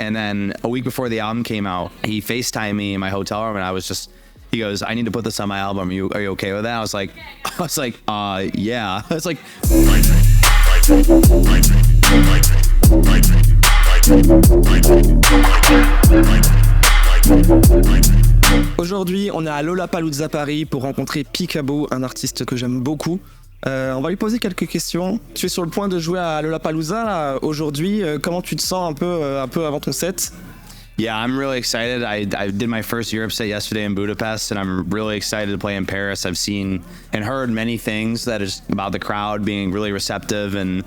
And then a week before the album came out, he FaceTimed me in my hotel room, and he goes, I need to put this on my album. Are you okay with that? I was like, yeah. I was like, Aujourd'hui, on est à Lollapalooza Paris pour rencontrer PEEKABOO, un artiste que j'aime beaucoup. On va lui poser quelques questions. Tu es sur le point de jouer à Lollapalooza aujourd'hui. Comment tu te sens un peu avant ton set? Yeah, I'm really excited. I did my first Europe set yesterday in Budapest, and I'm really excited to play in Paris. I've seen and heard many things that is about the crowd being really receptive and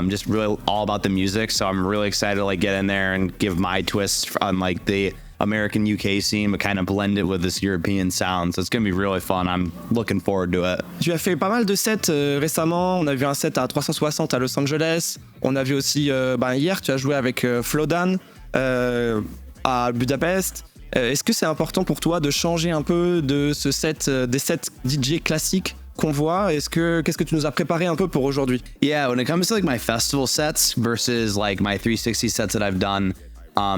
just really all about the music. So I'm really excited to like get in there and give my twist on like the American UK scene, but kind of blend it with this European sound. So it's going to be really fun. I'm looking forward to it. Tu as fait pas mal de sets récemment. On a vu un set à 360 à Los Angeles. On a vu aussi hier, tu as joué avec FLOWDAN à Budapest. Est-ce que c'est important pour toi de changer un peu de ce set, des sets DJ classiques qu'on voit? Qu'est-ce que tu nous as préparé un peu pour aujourd'hui? Yeah, when it comes to like my festival sets versus like my 360 sets that I've done,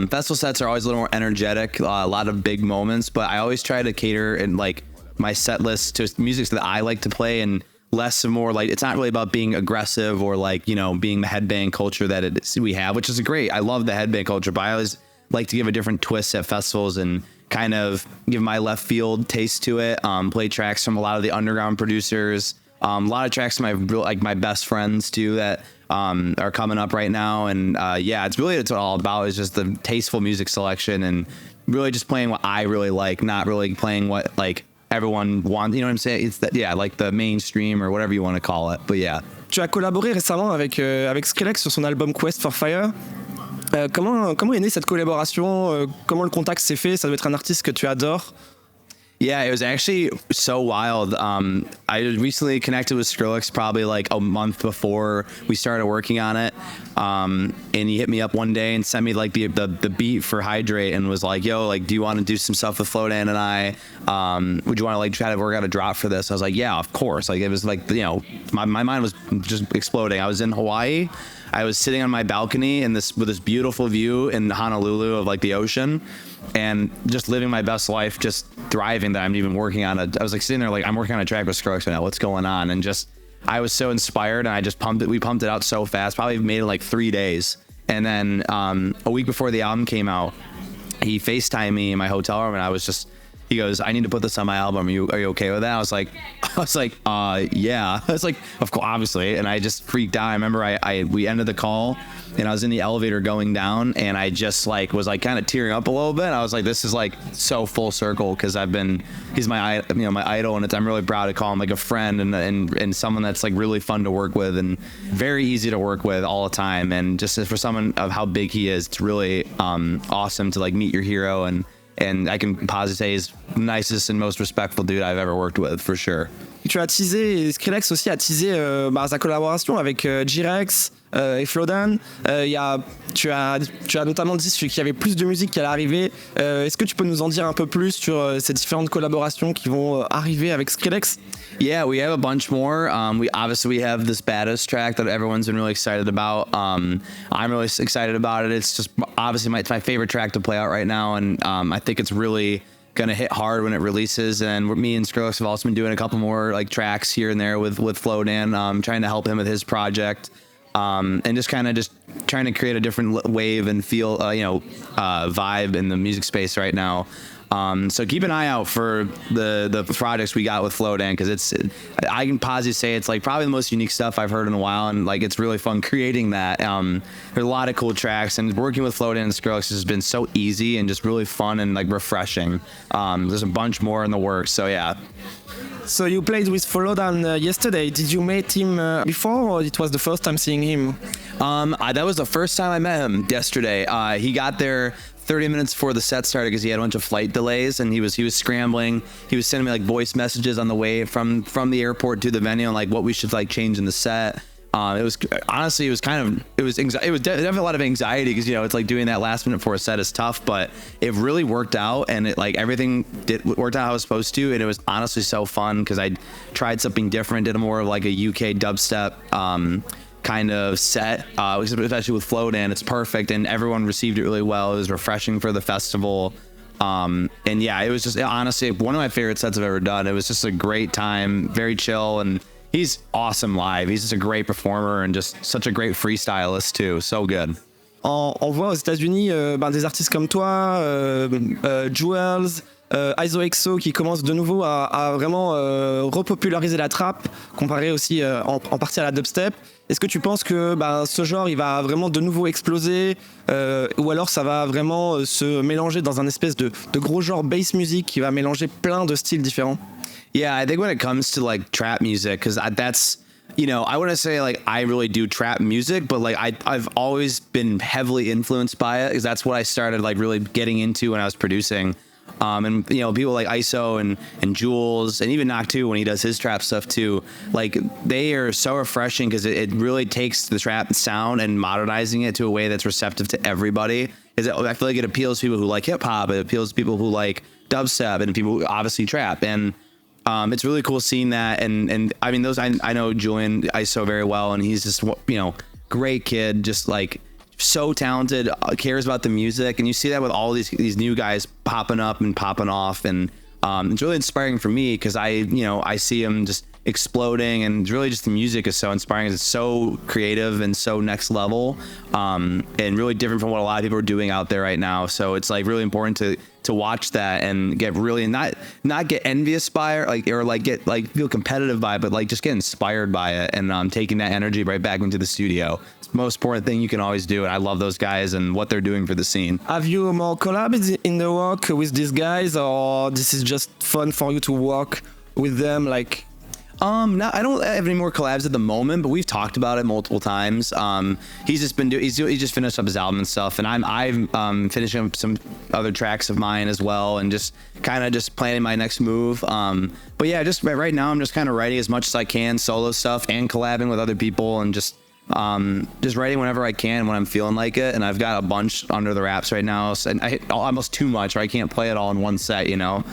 festival sets are always a little more energetic, a lot of big moments, but I always try to cater in like my set list to music that I like to play, and less and more like, it's not really about being aggressive or like, you know, being the headbang culture that we have, which is great. I love the headbang culture, but I always like to give a different twist at festivals and kind of give my left field taste to it. Play tracks from a lot of the underground producers, a lot of tracks from my best friends too that are coming up right now. And yeah, it's what all about, is just the tasteful music selection and really just playing what I really like, not really playing what like everyone wants. You know what I'm saying? It's that, yeah, like the mainstream or whatever you want to call it. But yeah. Tu as collaboré récemment avec SKRILLEX sur son album Quest for Fire. Comment est née cette collaboration? Comment le contact s'est fait? Ça doit être un artiste que tu adores. Yeah, it was actually so wild. I recently connected with SKRILLEX probably like a month before we started working on it. And he hit me up one day and sent me like the beat for Hydrate and was like, yo, like, do you want to do some stuff with FLOWDAN and I? Would you want to like try to work out a drop for this? I was like, yeah, of course. Like it was like, you know, my mind was just exploding. I was in Hawaii. I was sitting on my balcony with this beautiful view in Honolulu of like the ocean, and just living my best life, just thriving that I'm even working on I was like sitting there like, I'm working on a track with SKRILLEX right now, what's going on? And just, I was so inspired, and I just we pumped it out so fast, probably made it like 3 days. And then a week before the album came out, he FaceTimed me in my hotel room, and he goes, I need to put this on my album. Are you okay with that? I was like, yeah. I was like, of course, obviously. And I just freaked out. I remember we ended the call, and I was in the elevator going down, and I just like was like kind of tearing up a little bit. I was like, this is like so full circle, because he's my idol, and I'm really proud to call him like a friend and someone that's like really fun to work with and very easy to work with all the time. And just for someone of how big he is, it's really awesome to like meet your hero, and I can positively say he's the nicest and most respectful dude I've ever worked with, for sure. Tu as teasé, SKRILLEX aussi a teasé sa collaboration avec J-Rex et FLOWDAN. Tu as notamment dit qu'il y avait plus de musique qui allait arriver. Est-ce que tu peux nous en dire un peu plus sur ces différentes collaborations qui vont arriver avec SKRILLEX? Yeah, we have a bunch more. We have this Baddest track that everyone's been really excited about. I'm really excited about it. It's just obviously it's my favorite track to play out right now, and I think it's really gonna hit hard when it releases. And me and SKRILLEX have also been doing a couple more like tracks here and there with FLOWDAN, trying to help him with his project, and just trying to create a different wave and feel vibe in the music space right now. So keep an eye out for the projects we got with FLOWDAN, because I can positively say it's like probably the most unique stuff I've heard in a while, and like it's really fun creating that. There's a lot of cool tracks, and working with FLOWDAN and SKRILLEX has been so easy and just really fun and like refreshing. There's a bunch more in the works, so yeah. So you played with FLOWDAN yesterday. Did you meet him before, or it was the first time seeing him? That was the first time I met him yesterday. He got there 30 minutes before the set started because he had a bunch of flight delays, and he was scrambling. He was sending me like voice messages on the way from the airport to the venue and like what we should like change in the set. It was definitely a lot of anxiety, because it's like doing that last minute for a set is tough, but it really worked out, and it like everything worked out how it was supposed to, and it was honestly so fun because I tried something different, did more of like a UK dubstep kind of set, especially with Flowdan. It's perfect, and everyone received it really well. It was refreshing for the festival. And yeah, it was just honestly one of my favorite sets I've ever done. It was just a great time, very chill, and he's awesome live. He's just a great performer and just such a great freestylist too. So good. On voit aux États-Unis des artistes comme toi, Jewels, ISOXO qui commencent de nouveau à vraiment repopulariser la trap, comparé aussi en partie à la dubstep. Est-ce que tu penses que ce genre il va vraiment de nouveau exploser ou alors ça va vraiment se mélanger dans un espèce de gros genre bass music qui va mélanger plein de styles différents? Yeah, I think when it comes to like trap music, because that's, you know, I wouldn't say like I really do trap music, but like I've always been heavily influenced by it because that's what I started like really getting into when I was producing. And you know, people like ISO and Jules and even Knock 2 when he does his trap stuff too, like they are so refreshing because it really takes the trap sound and modernizing it to a way that's receptive to everybody. I feel like it appeals to people who like hip hop, it appeals to people who like dubstep and people who obviously trap, and it's really cool seeing that. And I mean, I know Julian ISO very well, and he's just, you know, great kid, just like so talented, cares about the music, and you see that with all these new guys popping up and popping off, and it's really inspiring for me because I see him just exploding, and it's really just the music is so inspiring. It's so creative and so next level, and really different from what a lot of people are doing out there right now. So it's like really important to watch that and get really not get envious by it, or get feel competitive by it, but like just get inspired by it, and taking that energy right back into the studio. It's the most important thing you can always do, and I love those guys and what they're doing for the scene. Have you more collabs in the work with these guys, or this is just fun for you to work with them? Like, no, I don't have any more collabs at the moment, but we've talked about it multiple times. He's just been he just finished up his album and stuff, and I'm finishing up some other tracks of mine as well, and just kind of just planning my next move. But yeah, just right now I'm just kind of writing as much as I can, solo stuff and collabing with other people, and just writing whenever I can when I'm feeling like it. And I've got a bunch under the wraps right now, so I hit almost too much, or I can't play it all in one set, you know.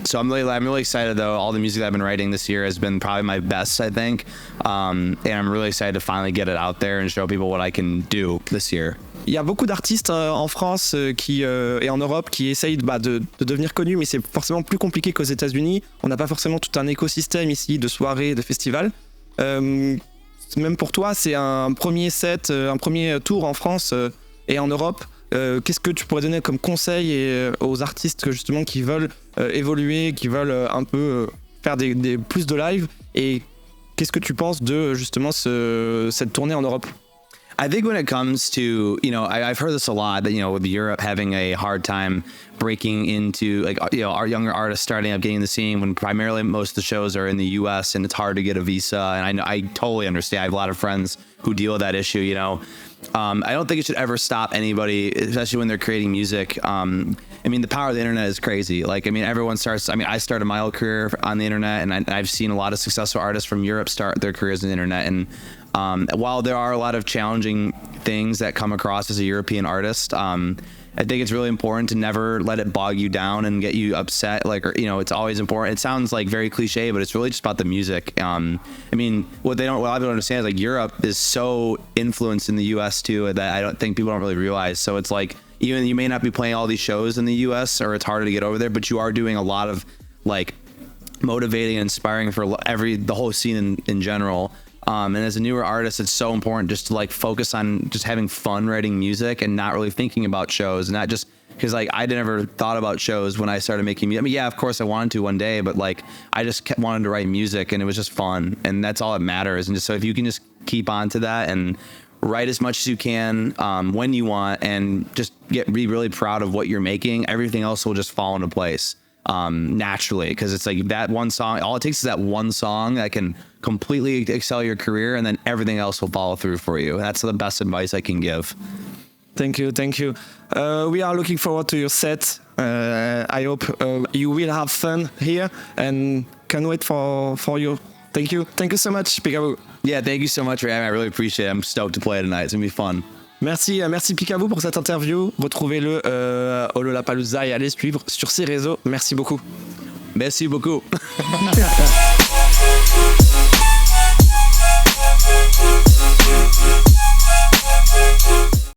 So I'm really excited though. All the music that I've been writing this year has been probably my best, I think. And I'm really excited to finally get it out there and show people what I can do this year. Il y a beaucoup d'artistes en France et en Europe qui essayent de devenir connus, mais c'est forcément plus compliqué qu'aux États-Unis. On n'a pas forcément tout un écosystème ici de soirées, de festivals. Même pour toi, c'est un premier set, un premier tour en France et en Europe. Qu'est-ce que tu pourrais donner comme conseil aux artistes justement qui veulent évoluer, qui veulent un peu faire plus de live, et qu'est-ce que tu penses de justement cette tournée en Europe? I think when it comes to, you know, I've heard this a lot, that, you know, with Europe having a hard time breaking into, like, you know, our younger artists starting up getting the scene when primarily most of the shows are in the US and it's hard to get a visa. And I totally understand. I have a lot of friends who deal with that issue, you know. I don't think it should ever stop anybody, especially when they're creating music. I mean, the power of the internet is crazy. Like, I mean, I started my whole career on the internet, and I've seen a lot of successful artists from Europe start their careers on the internet. And while there are a lot of challenging things that come across as a European artist, I think it's really important to never let it bog you down and get you upset. Like, or, you know, it's always important. It sounds like very cliche, but it's really just about the music. I mean, what a lot of people don't understand is like Europe is so influenced in the US too that I don't think people don't really realize. So it's like, even you may not be playing all these shows in the US, or it's harder to get over there, but you are doing a lot of like motivating and inspiring for the whole scene in general. And as a newer artist, it's so important just to like focus on just having fun writing music and not really thinking about shows, and not just because like I never thought about shows when I started making music. I mean, yeah, of course I wanted to one day, but like I just wanted to write music, and it was just fun, and that's all that matters. And just so if you can just keep on to that and write as much as you can when you want, and just be really proud of what you're making, everything else will just fall into place naturally, because it's like that one song, all it takes is that one song that can completely excel your career, and then everything else will follow through for you. That's the best advice I can give. Thank you. We are looking forward to your set. I hope you will have fun here, and can wait for you. Thank you so much, PEEKABOO. Yeah, thank you so much for having me. I really appreciate it. I'm stoked to play tonight. It's gonna be fun. Merci PEEKABOO pour cette interview. Retrouvez-le au Lollapalooza et allez suivre sur ses réseaux. Merci beaucoup. Merci beaucoup.